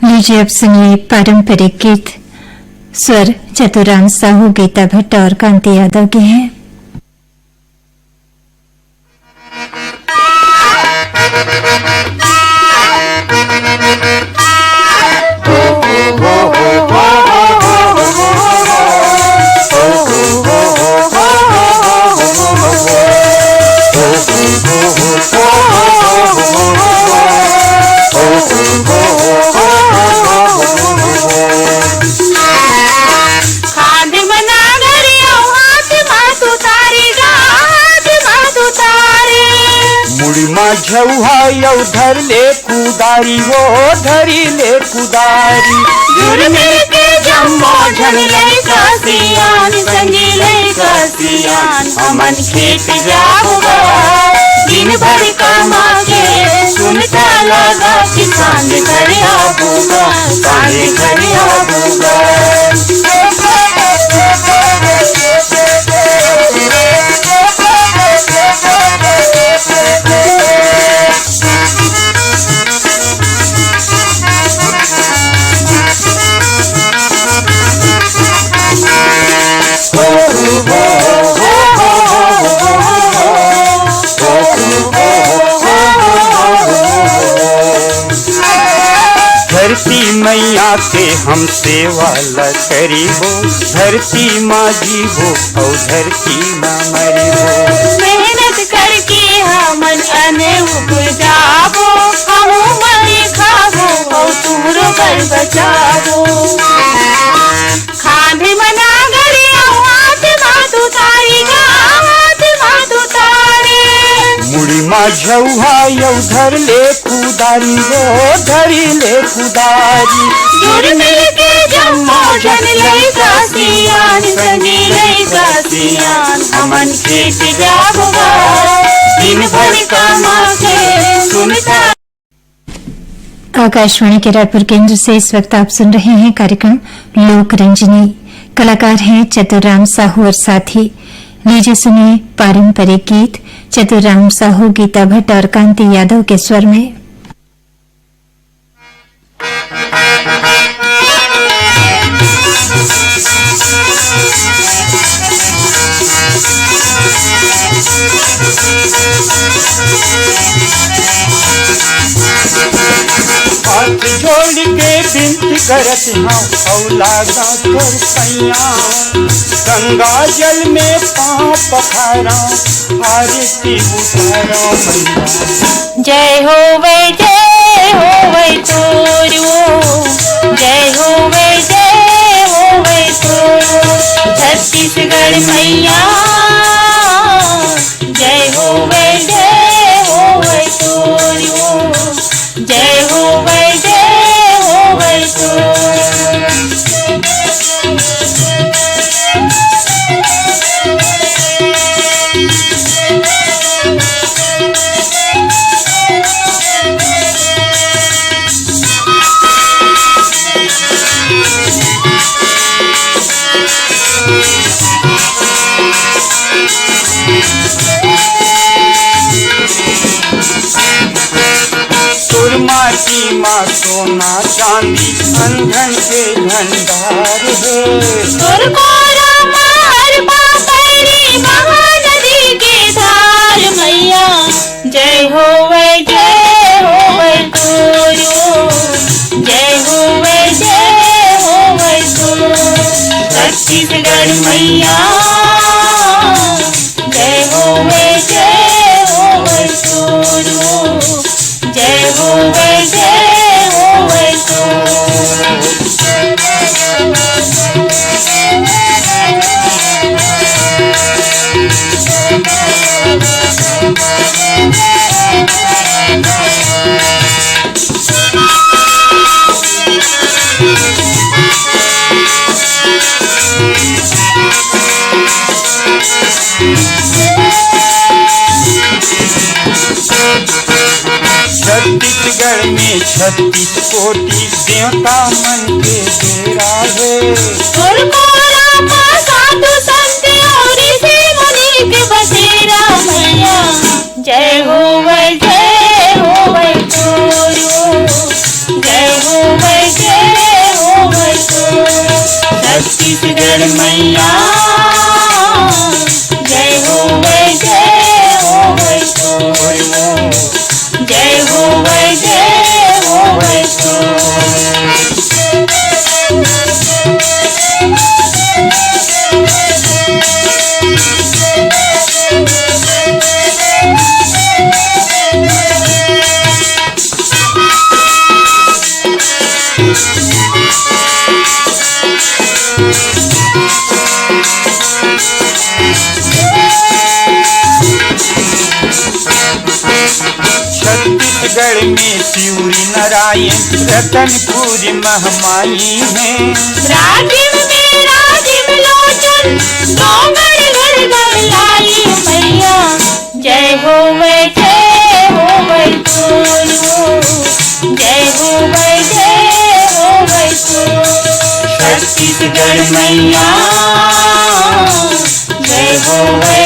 लीजिए अब सुनिए पारंपरिक गीत। स्वर चतुराम साहू, गीता भट्ट और कांति यादव के हैं। झौहा धर ले कुदारी, वो धरी ले कुदारी। जुर्मी के जम्मो झन लैका सियान, संगी लैका सियान, हमन खेत जाऊगा दिन भर कमा के। सुनता लगा कि सांझ घर आऊगा, सांझ घर आऊगा। धरती मैया के हम सेवा ल करीबो, धरती माँ जीवो और धरती माँ मरीबो। मेहनत करके हमन अने उपजाबो, हम मई खाबो और तुमरो घर बचाबो। खांधे मना गरिया हाथ माथु तारी गा, हाथ माथु तारी। मुड़ी माँ झौहा धर ले कुदारी, वो धरी ले कुदारी। जुर्मी के जम्मो झन लैका सियान, संगी लैका सियान, हमन खेत जाऊगा दिन भर कमा के। सुनता आकाशवाणी के रायपुर केंद्र से इस वक्त आप सुन रहे हैं कार्यक्रम लोक रंजनी। कलाकार हैं चतुराम साहू और साथी। लीजिए सुनिए पारंपरिक गीत चतुराम साहू, गीता भट्ट और कांति यादव के स्वर में। हाथ जोड़ के बिनती करत हूँ औलादा तोर सैया, गंगा जल में पाँव पखारा आरती उतारा मैया। जय होवे तोरू, जय होवे तोरू छत्तीसगढ़ मैया। जय होवे तोरू, जय होवे तोरू। माटी माँ सोना चांदी अंधन के भंडार है। महानदी के धार मैया। जय होवे तोरू, जय होवे तोरू छत्तीसगढ़ मैया। जय होवे तोरू, जय होवे तोरू। छत्तीसगढ़ में 36 कोटि देवता मन के डेरा है। साधु संत और ऋषि मुनि के बसेरा मैया। जय होवे तोरू, जय हो छत्तीसगढ़ मैया जय हो वै छत्तीसगढ़ में सिउरी नारायण रतनपुर महमाई है। राजिम में राजिम लोचन गोगड़ गढ़ गमलाई मैया जय हो वै छत्तीसगढ़ मैया जय हो वै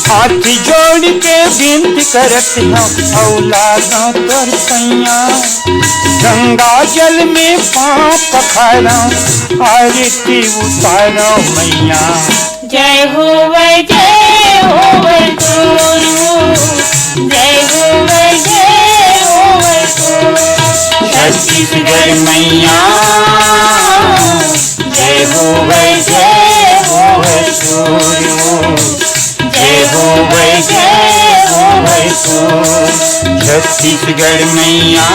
हाथ जोड़ के विनती करत हम औलादों तोर सैया, गंगा जल में पाँव पखारा आरती उतारो मैया। जय हो वै छत्तीसगढ़ मैया जय हो वै छत्तीसगढ़ मैया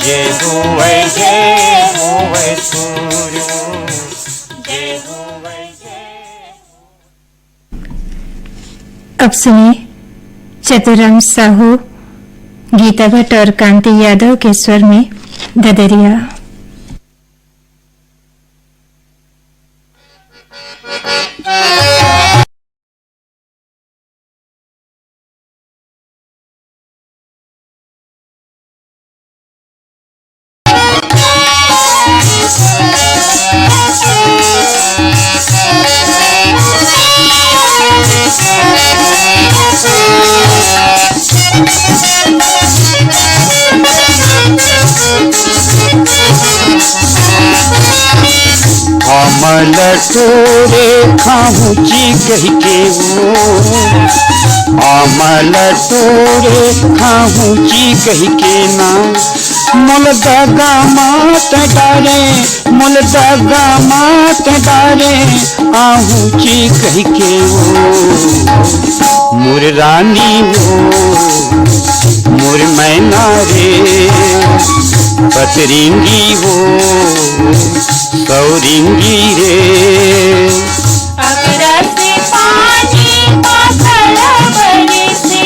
जय हो वै अब सुनिए चतुराम साहू, गीता भट्ट और कांति यादव के स्वर में ददरिया। अमल तोरे खाहू जी कही के वो, अमल तोरे खाहू जी कही के ना, मुल दगा मात डारे, मुल दगा मात डारे आहू जी कही के वो, मोर रानी वो मोर मैना रे, पतरिंगी वो सौरिंगी रे। अगरस पानी पाखला बरसे,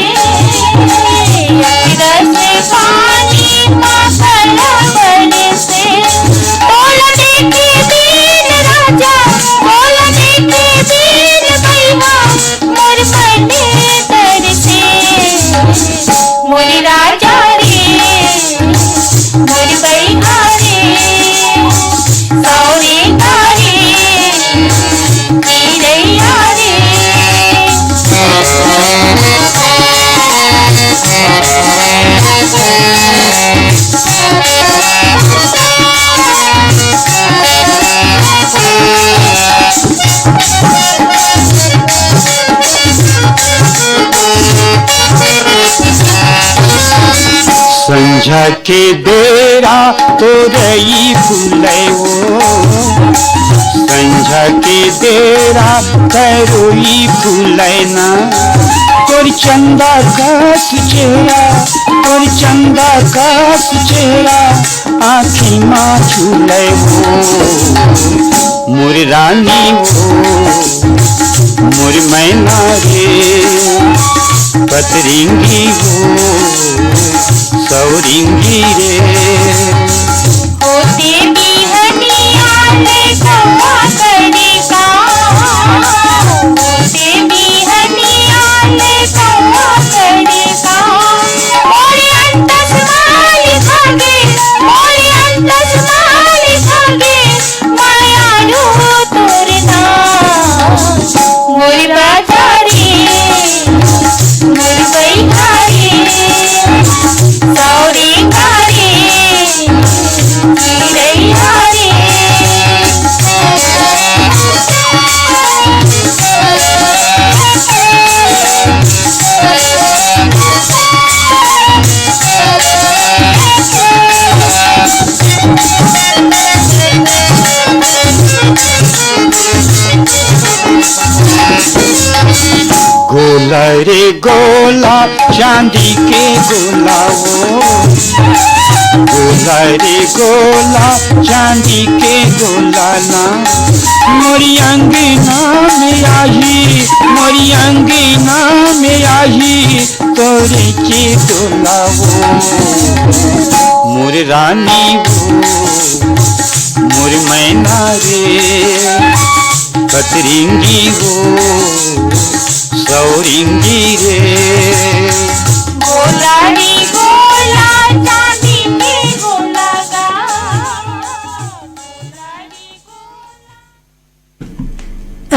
अगरस पानी पाखला बरसे, बोल देखे बीन राजा, बोल देखे बीन भैया, मोर मने तरसे, मोर राजा रे, मोर भैया रे, सौरे तारे कीरैया रे। संझा के बेरा तोरई फूले वो, संझा के बेरा तरोई फूले ना, तोर चंदा कास चेहरा, तोर चंदा कास चेहरा आँखी माँ झूले वो, मोर रानी वो मोर मैना रे, पतरिंगी वो सौरिंगी रे। होते बिहनिया ले कौआ करेगा, होते बिहनिया ले कौआ करेगा, मोरे अंतस माली भागे, मोरे अंतस माली भागे, माया रो तोरना, मोरे गोला रे गोला चांदी के गोला वो, गोला रे गोला चांदी के गोला ना, मोरी अंगना में आई, मोरी अंगना में आई तोरे के डोला वो, मोर रानी वो, मोर मैना रे कतरिंगी वो सौरिंगी रे। गोला रे गोला चांदी के गोला गा,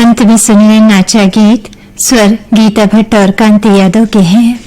अंत में सुनिए नाचा गीत। स्वर गीता भट्ट और कांति यादव के हैं।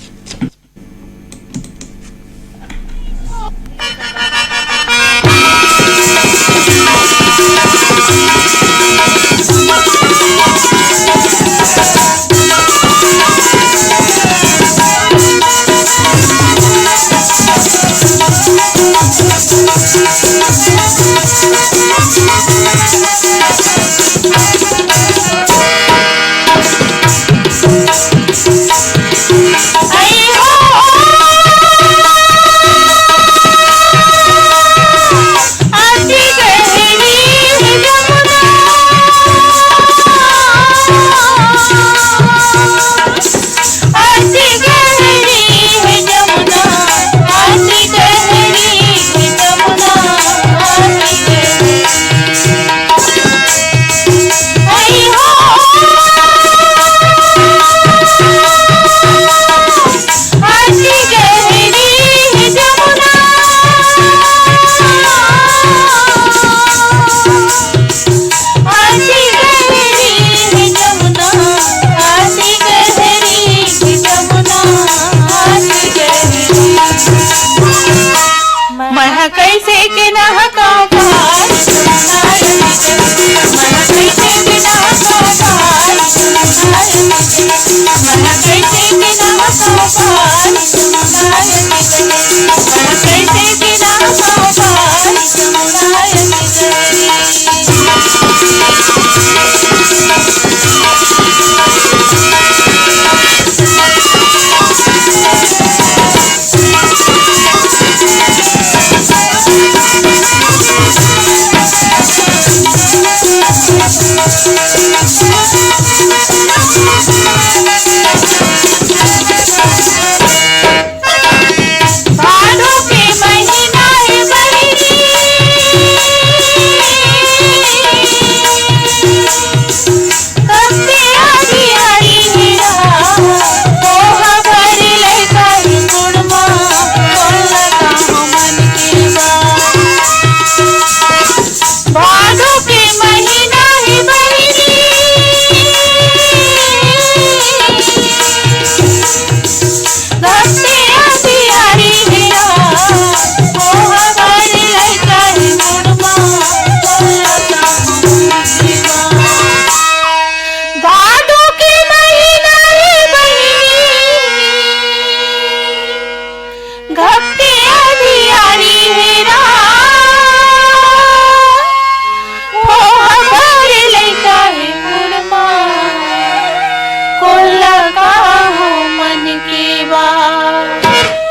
कैसे के नहका पार कैसे के नहका पार कैसे के नहका पार कैसे के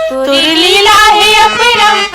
तुर लीला है अपरंपार।